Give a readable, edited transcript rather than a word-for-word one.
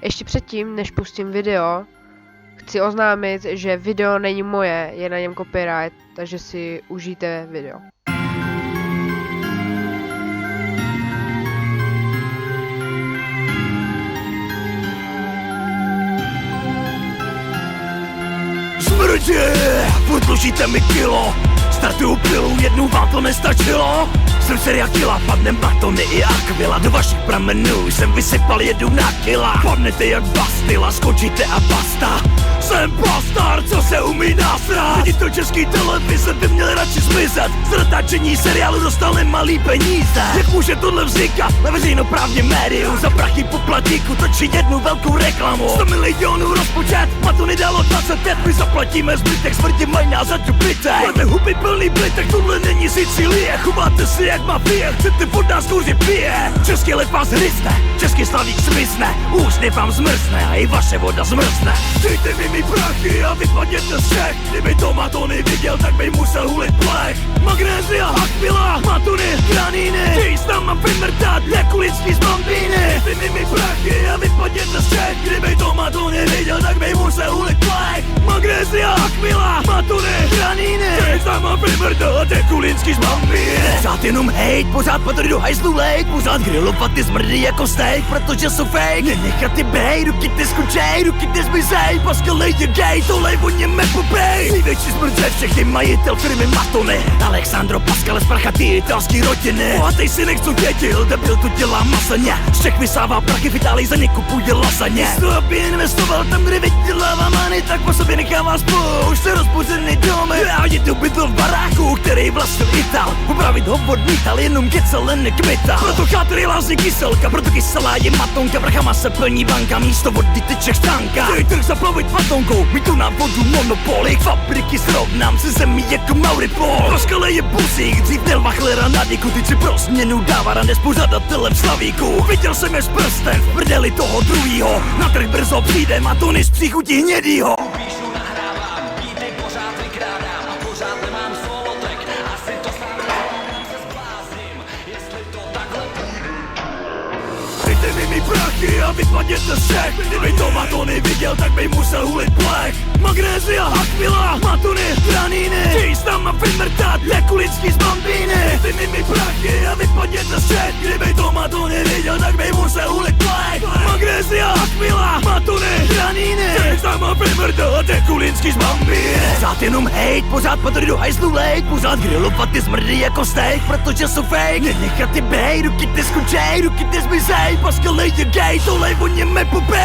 Ještě předtím, než pustím video, chci oznámit, že video není moje, je na něm copyright, takže si užijte video. Smrdí, furt dlužíte mi kilo. Startuju pilu, jednou vám to nestačilo. Jsem seriakila, padnem batony i akvila. Do vašich pramenů jsem vysypal jedu na kila. Padnete jak bastila, skočíte a basta. Jsem bastard, co se umí nasrat. Ředitel český televize by měl radši zmizet. Z natáčení seriálu dostal nemalý peníze. Jak může tohle vznikat na veřejnoprávním médiu? Za prachy poplatníku točí jednu velkou reklamu. 100 milionů rozpočet, Matony dalo 25. My zaplatíme zbytek, smrti mají nás za bytek. Máte huby plný blitek, tohle není Sicílie. Chováte si jak mafie, chcete pod nás kouři pije. Český lid vás hryzne, český slavík smysne. Ústy vám zmrzne a i vaše voda zmrzne. Dejte mi mý prachy a vypadněte z všech. Kdyby to Matony viděl, tak by musel hulit plech. Magnézia, akvila, Matony, graniny. Chtějí s náma vymrtat jako lidský z bambíny. Dejte mi mý prachy a vypadněte z všech. Kdyby to Matony viděl, tak by musel hulit plech. Magnézia, akvila, Matony, graniny. Chtějí s náma vymrtat jako lidský z bambíny. Pořád jenom hejt, pořád patří do hajzlu lejt. Pořád grillovat ty smrdí jako steak, protože jsou fake. Nenechat ty bej, ruky ty skučej, ruky ty zmizej. Pascal je gay, to lej o něm epopej. Největší smrt ze všech je majitel firmy Matony. Alexandro Pascal z prachatý italský rodiny. Bohatej synek, co dětil, debil to dělá masaně. Z Čech vysává prachy, v Itálii za ně kupuje lasaně. Místo aby investoval tam, kde vydělává money, tak po sobě nechává spoušť rozpořený domy. Já jedu bydl v baráku, který vlastnil Ital. Upravit ho odmítal, jenom kecal, len nekmital. Proto chátry lází kyselka, proto kyselá je matonka. Prachama se plní banka, místo vody tyče štanka. Chtěj trh zaplavit patonkou, my tu na vodu monopoly. Fabriky srovnám se zemí jako Mauripol. Pascal je busík, dřív měl machlera na diku. Teď si pro změnu dává rande s pořadatelem Slavíku. Viděl jsem je s prstem v prdeli toho druhýho. Na trh brzo přijde Matony z příchutí hnědýho. Píšu, nahrávám, beaty pořád vykrádám a pořád nemám solotek. Asi to sám se zblázním, jestli to takhle půjde. Dejte mi mý prachy a vypadněte z všech. Kdyby to Matony viděl, tak by musel hulit plech. Magnézia, akvila, Matony, graniny. Chtějí s náma vymrtat jako lidský z bambíny. Dejte mi mý prachy a vypadněte z všech. Kdyby to Matony viděl, tak by musel hulit plech. Magnézia, akvila, Matony, graniny. Chtějí s náma vymrtat jako lidský z bambíny. Pořád jenom hejt, pořád patří do hajzlu lejt. Pořád grillovat ty smrdí jako steak, protože jsou fake. Nenechat ty bej, ruky ty skučej, ruky ty zmizej. Pascal je gay, to lej o něm epopej.